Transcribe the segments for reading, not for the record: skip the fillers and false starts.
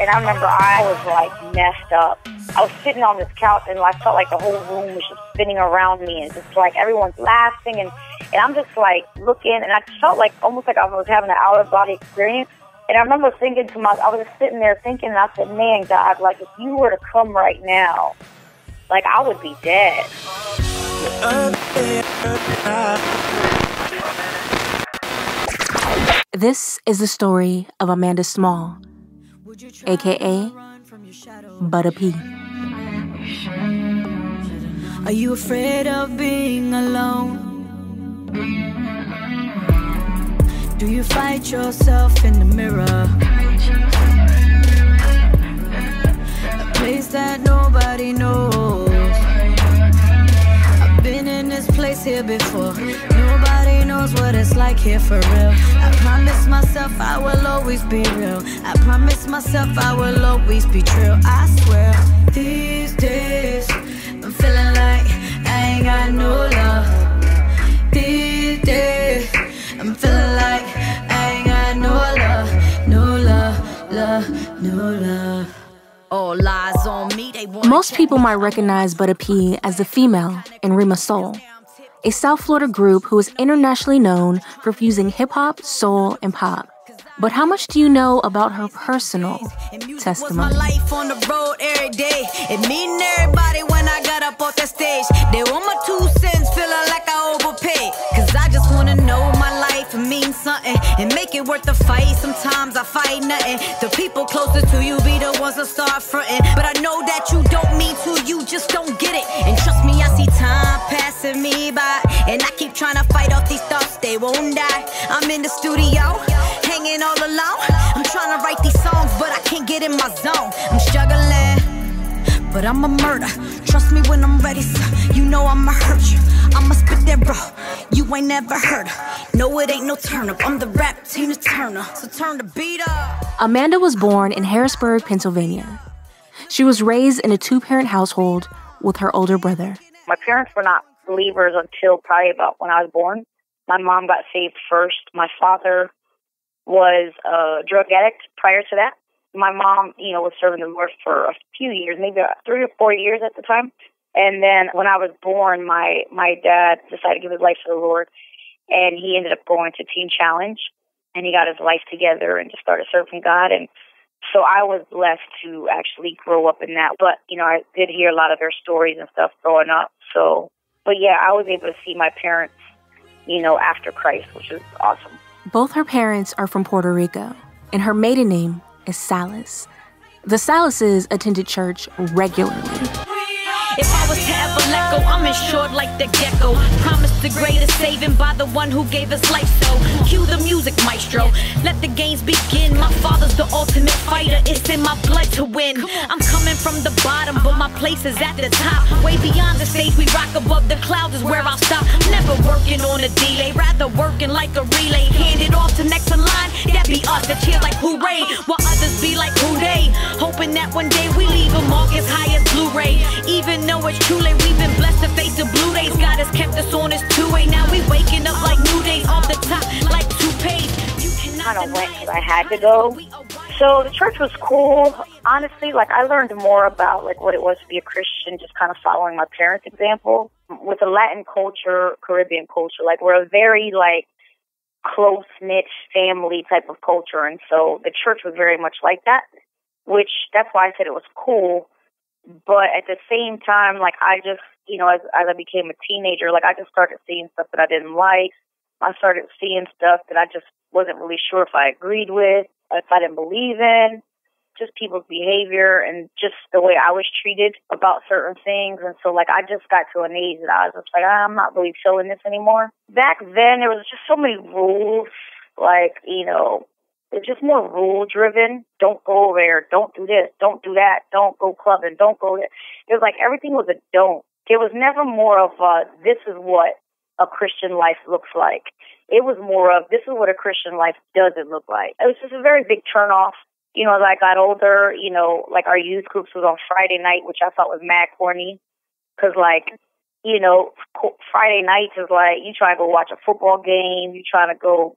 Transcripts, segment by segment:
And I remember I was like messed up. I was sitting on this couch and I felt like the whole room was just spinning around me and just like everyone's laughing and I'm just like looking and I felt like almost like I was having an out-of-body experience. And I remember thinking to myself, I was just sitting there thinking and I said, man, God, like if you were to come right now, like I would be dead. This is the story of Amanda Small, a.k.a. Butta P. Are you afraid of being alone? Do you fight yourself in the mirror? A place that nobody knows. I've been in this place here before. Nobody knows what it's like here for real. I promise myself I will always be real. I promise myself I will always be true. I swear, these days I'm feeling like I ain't got no love. These days I'm feeling like I ain't got no love, no love, no love. All eyes on me. Most people might recognize Butta P as the female in Rhema Soul, a South Florida group who is internationally known for fusing hip-hop, soul, and pop. But how much do you know about her personal testimony? My life on the road every day. It mean everybody when I got up off that stage. They want my 2 cents, feeling like I overpaid. Cause I just wanna know my life means something and make it worth the fight. Sometimes I fight nothing. The people closest to you be the ones that start fronting. But I know that you don't mean to, you just don't get it. And trust me, I see time passing me by. And I keep trying to fight off these thoughts, they won't die. I'm in the studio, hanging all alone. I'm trying to write these songs, but I can't get in my zone. I'm struggling, but I'm a murder. Trust me when I'm ready, so you know I'ma hurt you. I'ma spit that raw, you ain't never heard of. No, it ain't no turn up. I'm the rap Tina Turner, so turn the beat up. Amanda was born in Harrisburg, Pennsylvania. She was raised in a 2-parent household with her older brother. My parents were not believers until probably about when I was born. My mom got saved first. My father was a drug addict prior to that. My mom, was serving the Lord for a few years, maybe 3 or 4 years at the time. And then when I was born, my dad decided to give his life to the Lord, and he ended up going to Teen Challenge, and he got his life together and just started serving God. And so I was blessed to actually grow up in that. But, I did hear a lot of their stories and stuff growing up. So, but yeah, I was able to see my parents, after Christ, which is awesome. Both her parents are from Puerto Rico, and her maiden name is Salas. The Salases attended church regularly. If I was to ever let go, I'm insured like the gecko. Promised the greatest saving by the one who gave us life. So cue the music, maestro. Let the games begin. My father's the ultimate fighter. It's in my blood to win. I'm coming from the bottom, but my place is at the top. Way beyond the stage, we rock above the clouds is where I'll stop. Never working on a delay, rather working like a relay. Hand it off to next in line. That be us that cheer like hooray, while others be like who they. Hoping that one day we leave a mark as high as Blu-ray. Even though it's true late, we've been blessed to face the blue days. God has kept us on his 2-way. Now we waking up like new days off the top, like toupees. I kind of went because I had to go. So the church was cool. Honestly, I learned more about what it was to be a Christian, just kind of following my parents' example. With the Latin culture, Caribbean culture, we're a very close-knit family type of culture, and so the church was very much like that, which that's why I said it was cool. But at the same time, I just, as I became a teenager, I just started seeing stuff that I didn't like. I started seeing stuff that I just wasn't really sure if I agreed with, if I didn't believe in, just people's behavior and just the way I was treated about certain things. And so, I just got to an age that I was just I'm not really feeling this anymore. Back then, there was just so many rules, it's just more rule-driven. Don't go over there. Don't do this. Don't do that. Don't go clubbing. Don't go there. It was everything was a don't. It was never more of this is what a Christian life looks like. It was more of this is what a Christian life doesn't look like. It was just a very big turnoff. As I got older, our youth groups was on Friday night, which I thought was mad corny. Because, Friday nights is you try to go watch a football game. You trying to go,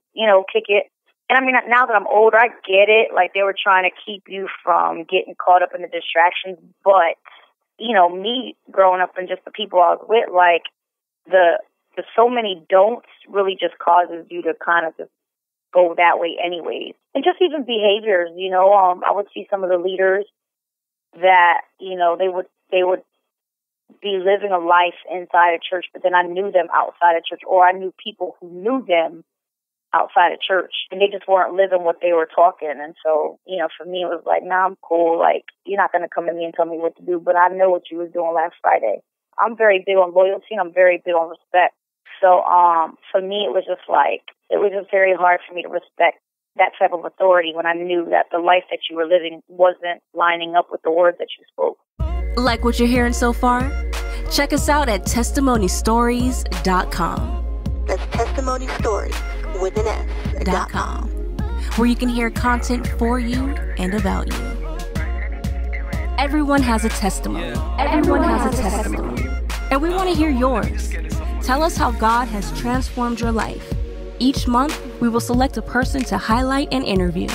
kick it. And I mean, now that I'm older, I get it. Like, they were trying to keep you from getting caught up in the distractions. But, you know, me growing up and just the people I was with, like, the so many don'ts really just causes you to kind of just go that way anyways. And just even behaviors, you know, I would see some of the leaders that, you know, they would be living a life inside a church, but then I knew them outside of church, or I knew people who knew them outside of church, and they just weren't living what they were talking. And so, you know, for me, it was like, nah, I'm cool. Like, you're not going to come to me and tell me what to do, but I know what you was doing last Friday. I'm very big on loyalty, and I'm very big on respect. So, for me, it was just very hard for me to respect that type of authority when I knew that the life that you were living wasn't lining up with the words that you spoke. Like what you're hearing so far? Check us out at testimonystories.com. That's testimonystories with an S.com, where you can hear content for you and about you. Everyone has a testimony. Everyone has a testimony. And we want to hear yours. Tell us how God has transformed your life. Each month, we will select a person to highlight and interview.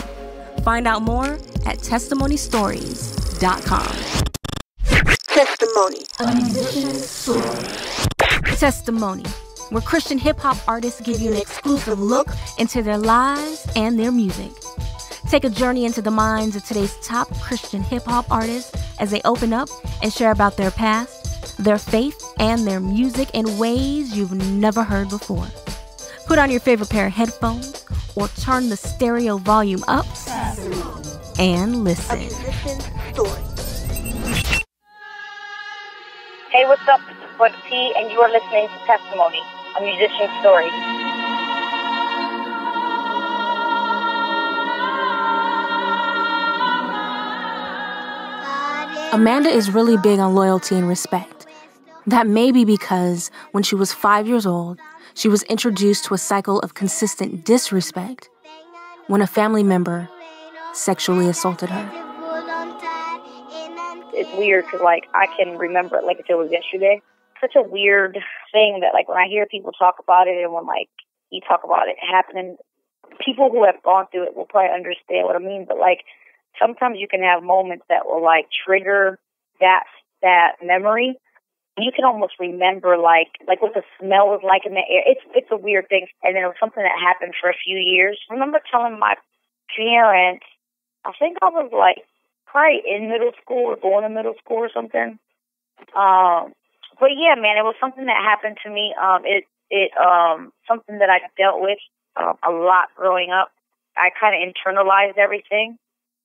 Find out more at testimonystories.com. Testimony. A musician's story. Testimony, where Christian hip-hop artists give you an exclusive look into their lives and their music. Take a journey into the minds of today's top Christian hip-hop artists as they open up and share about their past, their faith, and their music in ways you've never heard before. Put on your favorite pair of headphones or turn the stereo volume up and listen. A musician's story. Hey, what's up? This is Butta P, and you are listening to Testimony, a musician's story. Amanda is really big on loyalty and respect. That may be because when she was 5 years old, she was introduced to a cycle of consistent disrespect when a family member sexually assaulted her. It's weird because, like, I can remember it like if it was yesterday. Such a weird thing that, like, when I hear people talk about it and when, like, you talk about it happening, people who have gone through it will probably understand what I mean. But, like, sometimes you can have moments that will, like, trigger that memory. You can almost remember, like what the smell was like in the air. It's a weird thing. And then it was something that happened for a few years. I remember telling my parents, I think I was, like, probably in middle school or going to middle school or something. But yeah, man, it was something that happened to me. Something that I dealt with a lot growing up. I kind of internalized everything.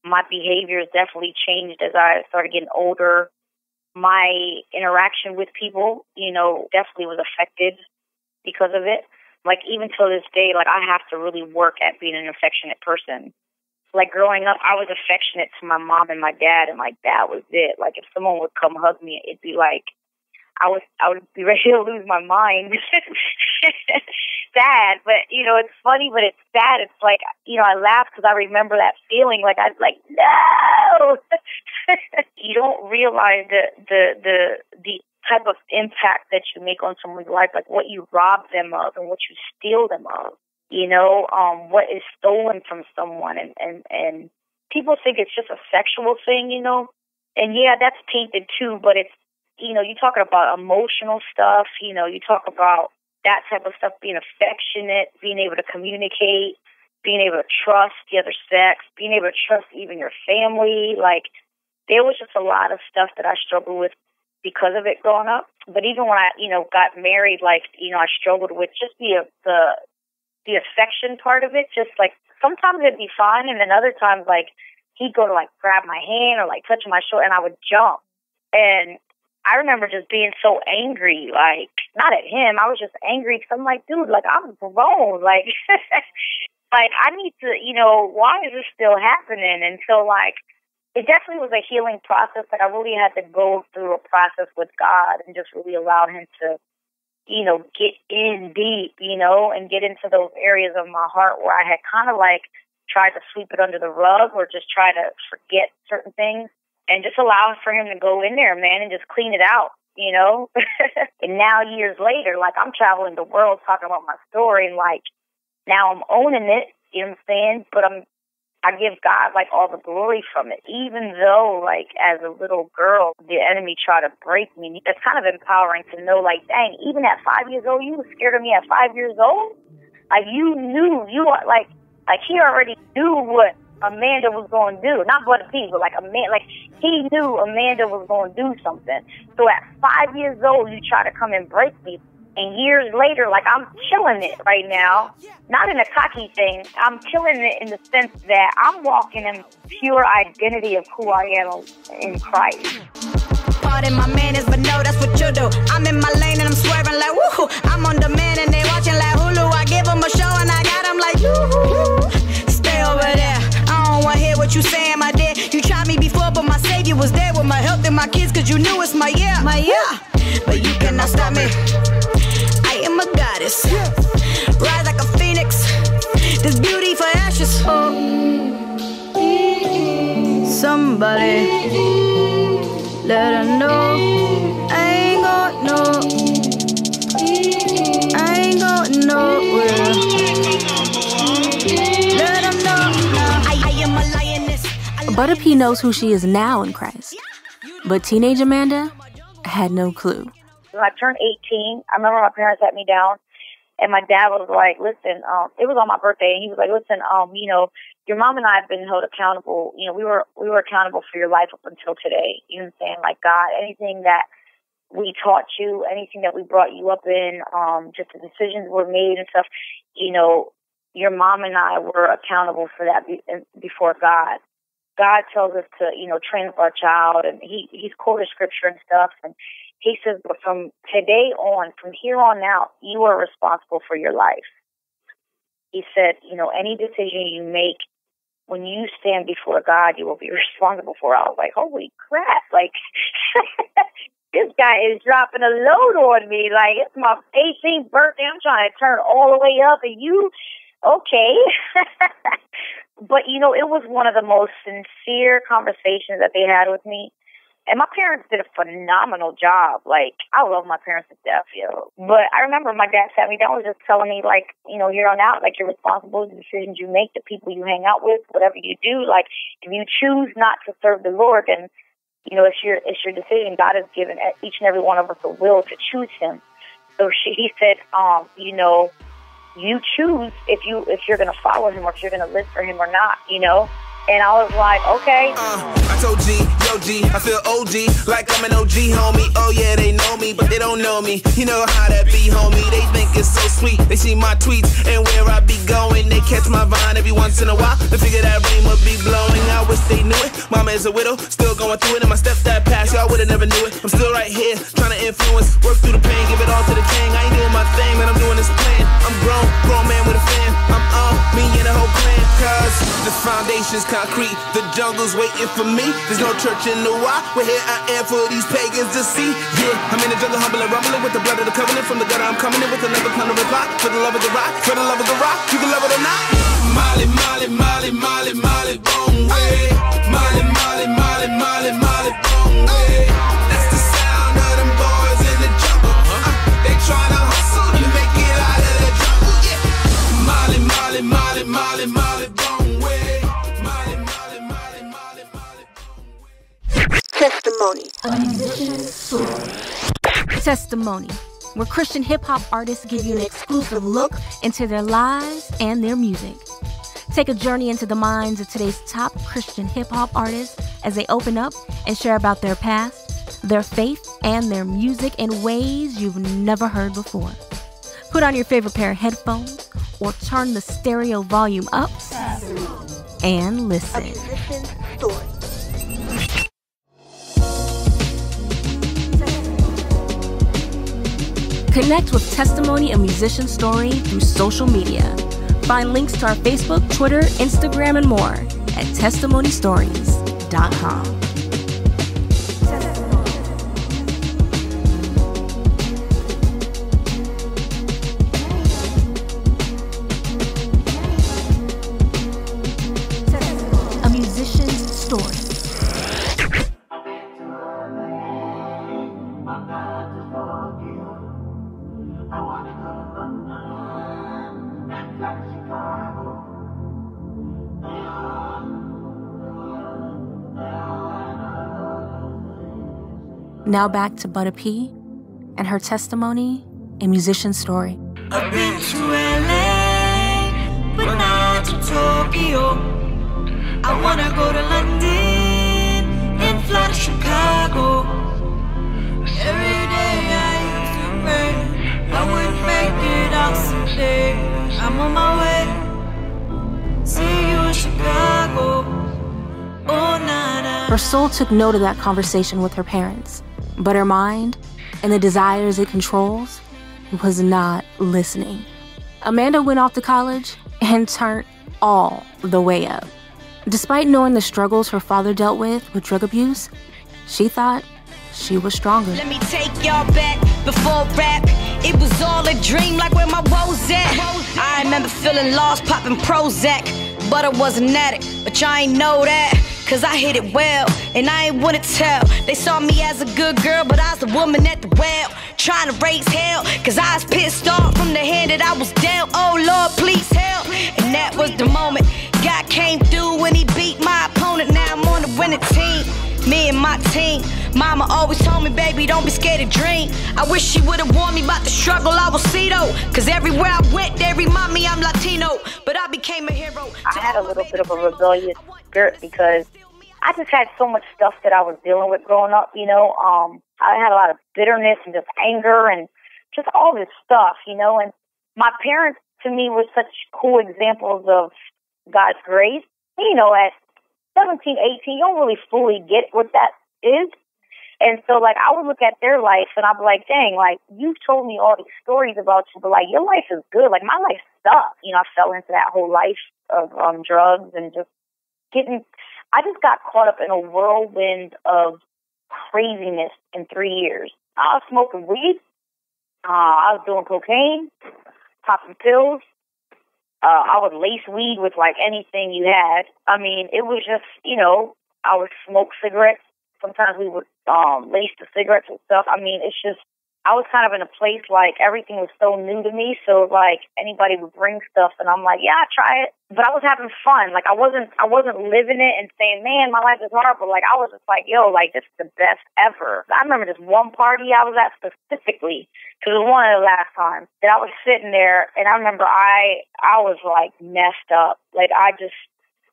My behaviors definitely changed as I started getting older. My interaction with people, you know, definitely was affected because of it. Like, even till this day, like, I have to really work at being an affectionate person. Like, growing up, I was affectionate to my mom and my dad, and, like, that was it. Like, if someone would come hug me, it'd be like, I would be ready to lose my mind. Sad, but, you know, it's funny, but it's sad. It's like, you know, I laugh because I remember that feeling. Like, I was like, no! You don't realize the type of impact that you make on someone's life, like what you rob them of and what you steal them of. You know, what is stolen from someone, and people think it's just a sexual thing, you know, and yeah, that's tainted too, but it's, you know, you talking about emotional stuff, you know, you talk about that type of stuff, being affectionate, being able to communicate, being able to trust the other sex, being able to trust even your family. Like, there was just a lot of stuff that I struggled with because of it growing up. But even when I, you know, got married, like, you know, I struggled with just the affection part of it. Just like, sometimes it'd be fine, and then other times, like, he'd go to, like, grab my hand or, like, touch my shoulder, and I would jump. And I remember just being so angry, like, not at him. I was just angry because I'm like, dude, like, I'm grown. Like, like, I need to, you know, why is this still happening? And so, like, it definitely was a healing process. Like, I really had to go through a process with God and just really allow him to, you know, get in deep, you know, and get into those areas of my heart where I had kind of, like, tried to sweep it under the rug or just try to forget certain things. And just allow for him to go in there, man, and just clean it out, you know? And now, years later, like, I'm traveling the world talking about my story, and, like, now I'm owning it, You know what I'm saying? But I give God, like, all the glory from it. Even though, like, as a little girl, the enemy tried to break me. It's kind of empowering to know, like, dang, even at 5 years old, you were scared of me at 5 years old? Like, you knew, like he already knew what Amanda was going to do. Not Butta P, but, like, he knew Amanda was going to do something. So at 5 years old, you try to come and break me. And years later, like, I'm killing it right now. Not in a cocky thing. I'm killing it in the sense that I'm walking in pure identity of who I am in Christ. Pardon my manners, but no, that's what you do. I'm in my lane and I'm swerving like woohoo. I'm on demand and they watching like Hulu. I give them a show and I got them like yoo-hoo. Stay over there. I don't want to hear what you saying, my dear. You tried me before, but my savior was there with my health and my kids, cause you knew it's my year. My year. But you cannot stop me. I am a goddess. Rise like a phoenix. There's beauty for ashes. Oh. Somebody let her know. I ain't got no. I ain't got nowhere. Let her know. I am a lioness. Butta P knows who she is now in Christ. But teenage Amanda had no clue. When I turned 18, I remember my parents sat me down, and my dad was like, listen, it was on my birthday, and he was like, listen, you know, your mom and I have been held accountable. You know, we were accountable for your life up until today. You know what I'm saying? Like, God, anything that we taught you, anything that we brought you up in, just the decisions were made and stuff, you know, your mom and I were accountable for that before God. God tells us to, you know, train up our child, and he's quoted scripture and stuff, and he says, but from today on, from here on out, you are responsible for your life. He said, you know, any decision you make, when you stand before God, you will be responsible for. I was like, holy crap, like, this guy is dropping a load on me. Like, it's my 18th birthday. I'm trying to turn all the way up, and you, okay. But, you know, it was one of the most sincere conversations that they had with me. And my parents did a phenomenal job. Like, I love my parents to death, yo. But I remember my dad sat me down and was just telling me, like, you know, here on out, like, you're responsible for the decisions you make, the people you hang out with, whatever you do. Like, if you choose not to serve the Lord, then, you know, it's your decision. God has given each and every one of us a will to choose him. So he said, you know, you choose if you're going to follow him or if you're going to live for him or not, you know. And I was like, okay. I told G, yo G, I feel OG, like I'm an OG, homie. Oh yeah, they know me, but they don't know me. You know how that be, homie. They think it's so sweet. They see my tweets and where I be going. They catch my vine every once in a while. They figure that Rhema be blowing. I wish they knew it. Mama is a widow, still going through it. And my stepdad passed, y'all would've never knew it. I'm still right here, trying to influence, work through the pain, give it all to the king. I ain't doing my thing, man, I'm doing this plan. I'm grown man with a fan. I'm on me and the whole plan, cause the foundation's concrete, the jungle's waiting for me. There's no church in the wild, but here I am for these pagans to see. Yeah, I'm in the jungle, humbling, rumbling with the blood of the covenant. From the gutter, I'm coming in with another plan to reply. For the love of the rock, for the love of the rock, you can love it or not. Molly, Molly, Molly, Molly, Molly, boom, way. Molly, Molly, Molly, Molly, Molly, boom, way. That's the sound of them boys in the jungle. They tryna hustle to make it out of the jungle, yeah. Molly, Molly, Molly, Molly, Molly, boom, way. Molly, Molly, Molly, Molly, Molly, boom, way. Testimony. A musician's story. Testimony, where Christian hip-hop artists give you an exclusive look into their lives and their music. Take a journey into the minds of today's top Christian hip-hop artists as they open up and share about their past, their faith, and their music in ways you've never heard before. Put on your favorite pair of headphones or turn the stereo volume up and listen. A musician's story. Connect with Testimony, a musician story through social media. Find links to our Facebook, Twitter, Instagram, and more at testimonystories.com. A musician's story. Now back to Butta P and her testimony and musician story. I've been to LA, but not to Tokyo. I wanna go to London and fly to Chicago. Every day I used to pray I would make it out someday. I'm on my way. See you in Chicago. Oh, nah. Her soul took note of that conversation with her parents, but her mind and the desires it controls was not listening. Amanda went off to college and turned all the way up. Despite knowing the struggles her father dealt with drug abuse, she thought she was stronger. Let me take y'all back before rap. It was all a dream, like where my woes at. I remember feeling lost, popping Prozac, but I was an addict, but y'all ain't know that. Cause I hit it well, and I ain't wanna tell. They saw me as a good girl, but I was the woman at the well, trying to raise hell, cause I was pissed off from the hand that I was dealt. Oh Lord, please help. And that was the moment God came through when he beat my opponent. Now I'm on the winning team, me and my team. Mama always told me, baby, don't be scared to dream. I wish she would've warned me about the struggle I will see though, cause everywhere I went, they remind me I'm Latino, but I became a hero. I had a little bit of a rebellious spirit because I just had so much stuff that I was dealing with growing up, you know. I had a lot of bitterness and just anger and just all this stuff, you know. And my parents, to me, were such cool examples of God's grace. You know, at 17, 18, you don't really fully get what that is. And so, like, I would look at their life and I'd be like, dang, like, you've told me all these stories about you, but, like, your life is good. Like, my life sucks. You know, I fell into that whole life of drugs and just I just got caught up in a whirlwind of craziness in 3 years. I was smoking weed. I was doing cocaine, popping pills. I would lace weed with, like, anything you had. I mean, it was just, you know, I would smoke cigarettes. Sometimes we would lace the cigarettes and stuff. I mean, it's just, I was kind of in a place like everything was so new to me. So like anybody would bring stuff and I'm like, yeah, I'll try it. But I was having fun. Like I wasn't living it and saying, man, my life is horrible. Like I was just like, yo, like this is the best ever. I remember this one party I was at specifically because it was one of the last times that I was sitting there and I remember I was like messed up. Like I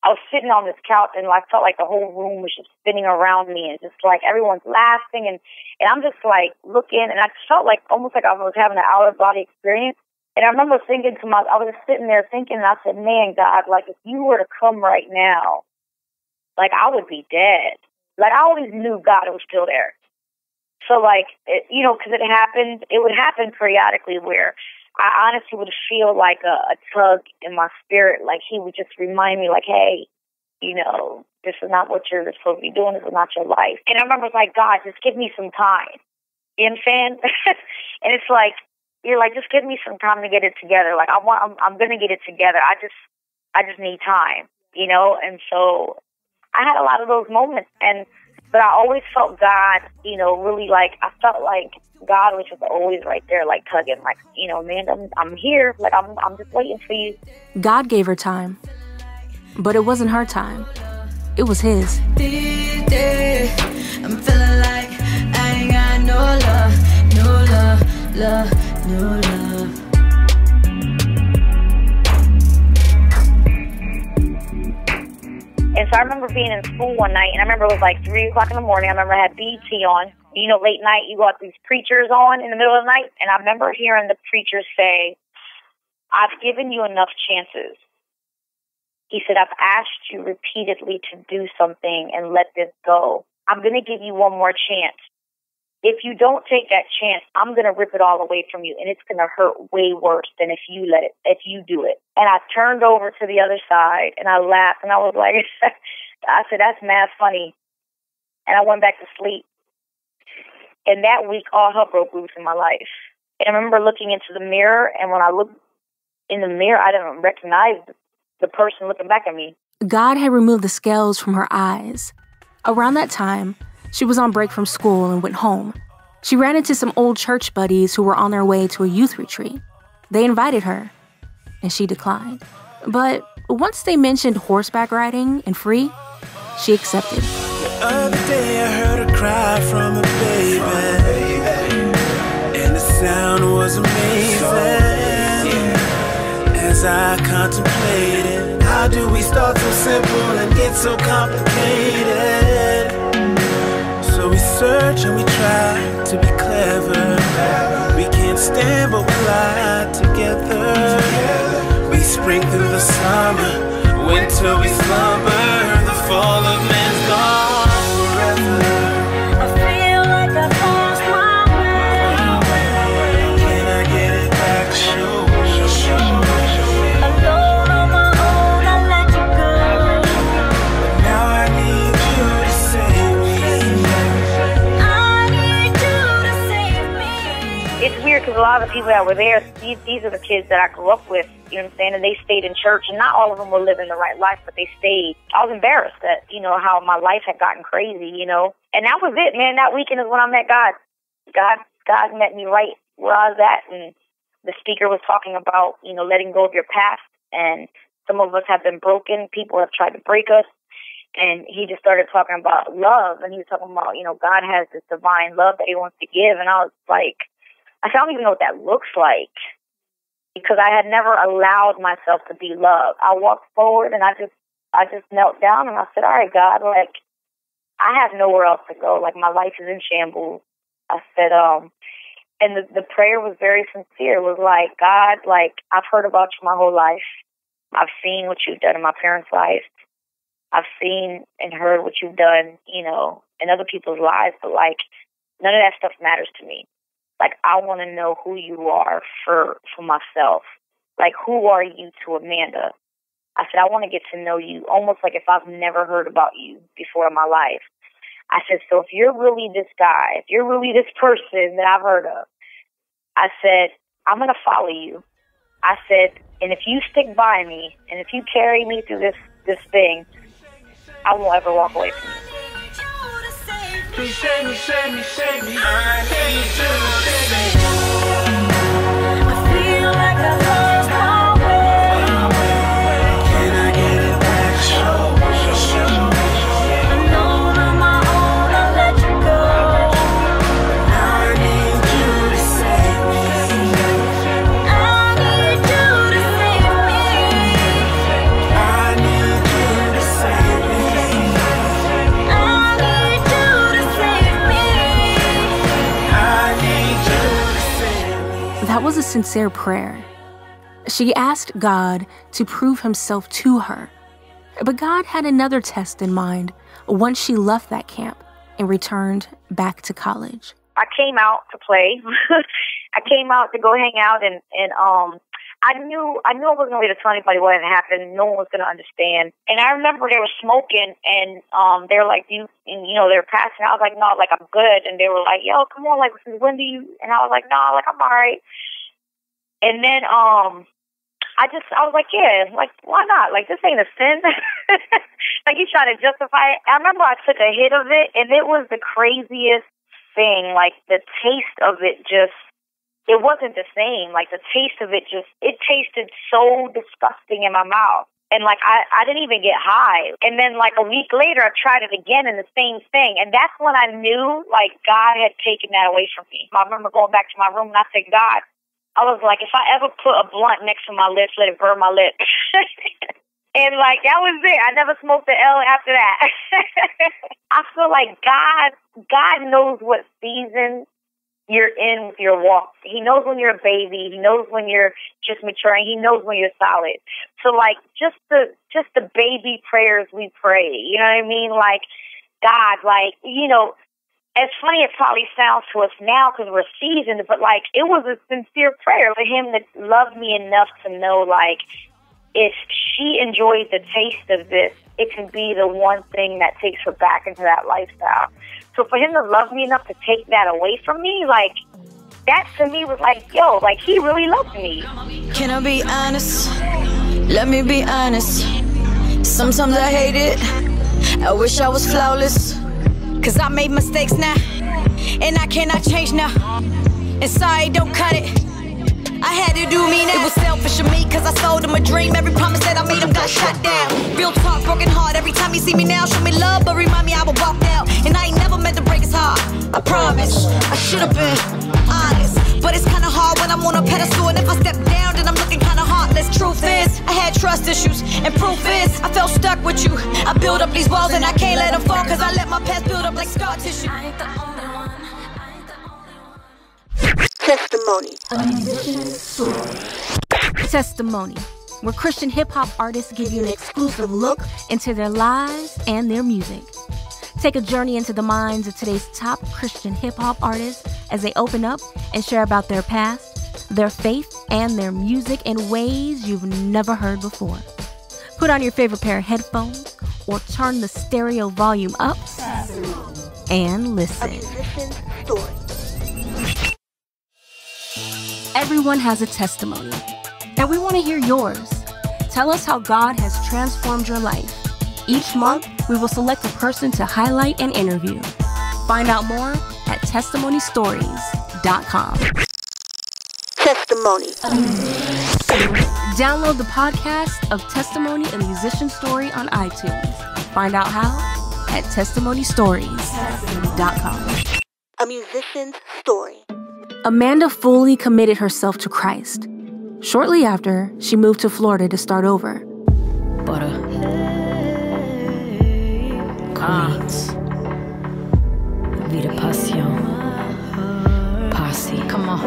was sitting on this couch and I felt like the whole room was just spinning around me and just like everyone's laughing and I'm just like looking and I felt like almost like I was having an out of body experience. And I remember thinking to myself, I was just sitting there thinking and I said, man, God, like if you were to come right now, like I would be dead. Like I always knew God was still there. So like, you know, because it would happen periodically where I honestly would feel like a tug in my spirit. Like he would just remind me like, hey, you know, this is not what you're supposed to be doing. This is not your life. And I remember like, God, just give me some time. You understand? And it's like, you're like, just give me some time to get it together. Like I'm going to get it together. I just need time, you know? And so I had a lot of those moments but I always felt God, you know, really like, I felt like God was just always right there, like tugging, like, you know, man, I'm here. Like, I'm just waiting for you. God gave her time, but it wasn't her time. It was his. I'm feeling like I ain't got no love. And so I remember being in school one night, and I remember it was like 3 o'clock in the morning. I remember I had BET on. You know, late night, you got these preachers on in the middle of the night. And I remember hearing the preacher say, I've given you enough chances. He said, I've asked you repeatedly to do something and let this go. I'm going to give you one more chance. If you don't take that chance, I'm going to rip it all away from you, and it's going to hurt way worse than if you do it. And I turned over to the other side, and I laughed, and I was like, I said, that's mad funny. And I went back to sleep. And that week, all hell broke loose in my life. And I remember looking into the mirror, and when I looked in the mirror, I didn't recognize the person looking back at me. God had removed the scales from her eyes. Around that time, she was on break from school and went home. She ran into some old church buddies who were on their way to a youth retreat. They invited her, and she declined. But once they mentioned horseback riding and free, she accepted. The other day I heard a cry from a baby, and the sound was amazing. As I contemplated, how do we start so simple and get so complicated? So we search and we try to be clever. We can't stand but we lie together. We spring through the summer, winter we slumber, the fall of man's gone forever. I feel like I've lost my way. Can I get it back? Show. Alone on my own, I let you go. Now I need you to save me. I need you to save me. It's weird because a lot of the people that were there, these are the kids that I grew up with, you know what I'm saying, and they stayed in church, and not all of them were living the right life, but they stayed. I was embarrassed that, you know, how my life had gotten crazy, you know, and that was it, man. That weekend is when I met God. God met me right where I was at, and the speaker was talking about, you know, letting go of your past, and some of us have been broken. People have tried to break us, and he just started talking about love, and he was talking about, you know, God has this divine love that he wants to give, and I was like, I don't even know what that looks like, because I had never allowed myself to be loved. I walked forward and I just knelt down and I said, all right, God, like, I have nowhere else to go. Like, my life is in shambles. I said, and the prayer was very sincere. It was like, God, like, I've heard about you my whole life. I've seen what you've done in my parents' lives. I've seen and heard what you've done, you know, in other people's lives, but like, none of that stuff matters to me. Like, I want to know who you are for myself. Like, who are you to Amanda? I said, I want to get to know you almost like if I've never heard about you before in my life. I said, so if you're really this guy, if you're really this person that I've heard of, I said, I'm going to follow you. I said, and if you stick by me and if you carry me through this thing, I won't ever walk away from you. Please save me, save me, save me. I need you to save me. I feel like I've lost my way. Can I get it back? Show. Alone on my own, I let you go. Now I need you to save me. I need you to save me. I need you to save me. I need you to save me. I need you to save me. That was a sincere prayer. She asked God to prove himself to her. But God had another test in mind once she left that camp and returned back to college. I came out to play. I came out to go hang out, and I knew I wasn't going to tell anybody what had happened. No one was going to understand. And I remember they were smoking, and they were like, they were passing. I was like, no, like, I'm good. And they were like, yo, come on, like, when do you? And I was like, no, like, I'm all right. And then I was like, yeah, like, why not? Like, this ain't a sin. Like, you try to justify it. I remember I took a hit of it, and it was the craziest thing. Like, the taste of it just, it wasn't the same. Like, the taste of it just, it tasted so disgusting in my mouth. And, like, I didn't even get high. And then, like, a week later, I tried it again and the same thing. And that's when I knew, like, God had taken that away from me. I remember going back to my room and I said, God, I was like, if I ever put a blunt next to my lips, let it burn my lips. And, like, that was it. I never smoked an L after that. I feel like God knows what season you're in with your walk. He knows when you're a baby. He knows when you're just maturing. He knows when you're solid. So, like, just the baby prayers we pray, you know what I mean? Like, God, like, you know, as funny as it probably sounds to us now because we're seasoned, but, like, it was a sincere prayer for him to love me enough to know, like, if she enjoys the taste of this, it can be the one thing that takes her back into that lifestyle. So for him to love me enough to take that away from me, like, that to me was like, yo, like, he really loved me. Can I be honest? Let me be honest. Sometimes I hate it. I wish I was flawless. Cause I made mistakes now, and I cannot change now. And sorry, don't cut it. I had to do me now. It was selfish of me, cause I sold him a dream. Every promise that I made him got shut down. Real talk, broken heart. Every time you see me now, show me love, but remind me I will walk out. And I ain't never meant to break his heart, I promise. I should've been honest, but it's kinda hard when I'm on a pedestal. And if I step down, then I'm looking kinda heartless. Truth is, I had trust issues, and proof is, I felt stuck with you. I built up these walls and I can't let them fall, cause I let my past build up like scar tissue. I ain't the only one. Testimony. Testimony, where Christian hip-hop artists give you an exclusive look into their lives and their music. Take a journey into the minds of today's top Christian hip-hop artists as they open up and share about their past, their faith, and their music in ways you've never heard before. Put on your favorite pair of headphones or turn the stereo volume up and listen. A musician's story. Everyone has a testimony, and we want to hear yours. Tell us how God has transformed your life. Each month, we will select a person to highlight and interview. Find out more at testimonystories.com. Testimony. Download the podcast of Testimony, a Musician Story on iTunes. Find out how at testimonystories.com. A musician's story. Amanda fully committed herself to Christ. Shortly after, she moved to Florida to start over. Butter. Queens. Vida Passion. Posse. Come on.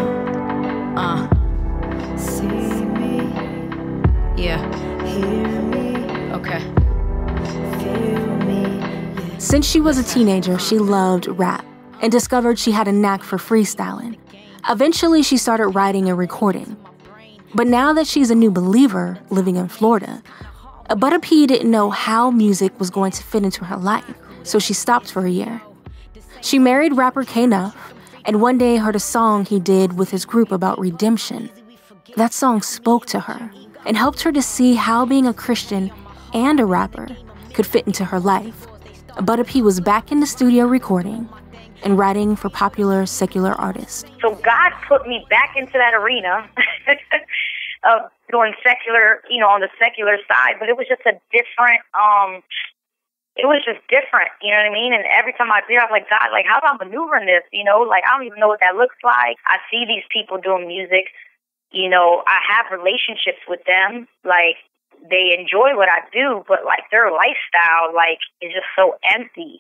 See me. Yeah. Hear me. Okay. Feel me. Since she was a teenager, she loved rap and discovered she had a knack for freestyling. Eventually, she started writing and recording. But now that she's a new believer living in Florida, Butta P didn't know how music was going to fit into her life, so she stopped for a year. She married rapper K-Nuff, and one day heard a song he did with his group about redemption. That song spoke to her and helped her to see how being a Christian and a rapper could fit into her life. Butta P was back in the studio recording and writing for popular secular artists. So God put me back into that arena of doing secular, on the secular side, but it was just a different, it was just different, you know what I mean? And every time I did, I was like, God, like, how do I maneuver in this? I don't even know what that looks like. I see these people doing music, I have relationships with them, like, they enjoy what I do, but, like, their lifestyle, like, is just so empty.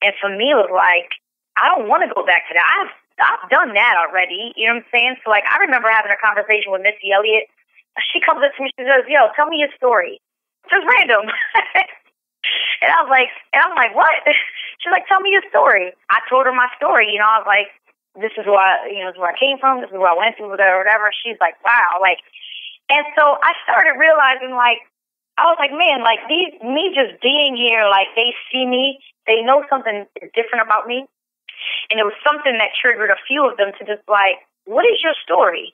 And for me, it was like, I don't want to go back to that. I've done that already. You know what I'm saying? So, like, I remember having a conversation with Missy Elliot. She comes up to me, she says, yo, tell me your story. Just random. And I'm like, what? She's like, tell me your story. I told her my story. I was like, this is where this is where I came from. This is where I went through, whatever. She's like, wow. Like, and so I started realizing, like, I was like, man, like, me just being here, like, they see me. They know something different about me. And it was something that triggered a few of them to just like, what is your story?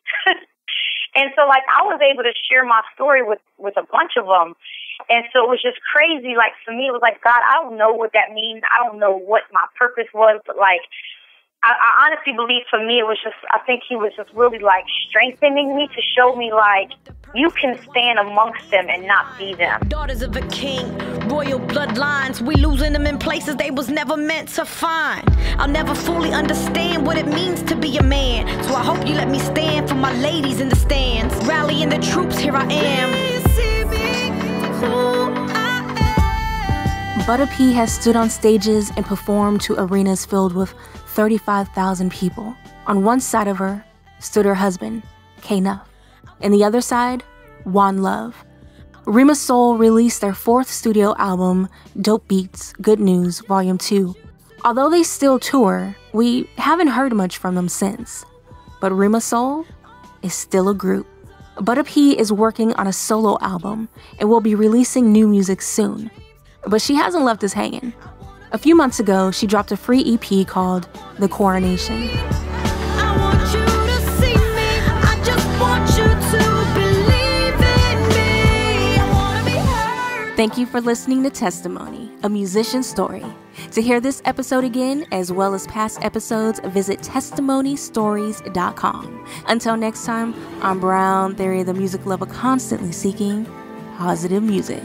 And so, like, I was able to share my story with a bunch of them. And so it was just crazy. Like, for me, it was like, God, I don't know what that means. I don't know what my purpose was. But, like, I honestly believe for me, it was just, I think he was just really, like, strengthening me to show me, like, you can stand amongst them and not be them. Daughters of a king, royal bloodlines, we losing them in places they was never meant to find. I'll never fully understand what it means to be a man, so I hope you let me stand for my ladies in the stands. Rallying the troops, here I am. Butta P has stood on stages and performed to arenas filled with 35,000 people. On one side of her stood her husband, K-Nuff. And the other side, One Love. Rhema Soul released their fourth studio album, Dope Beats, Good News, Volume 2. Although they still tour, we haven't heard much from them since. But Rhema Soul is still a group. Butta P is working on a solo album and will be releasing new music soon. But she hasn't left us hanging. A few months ago, she dropped a free EP called The Coronation. Thank you for listening to Testimony, a musician's story. To hear this episode again, as well as past episodes, visit testimonystories.com. Until next time, I'm Brown, Theory, the music lover constantly seeking positive music.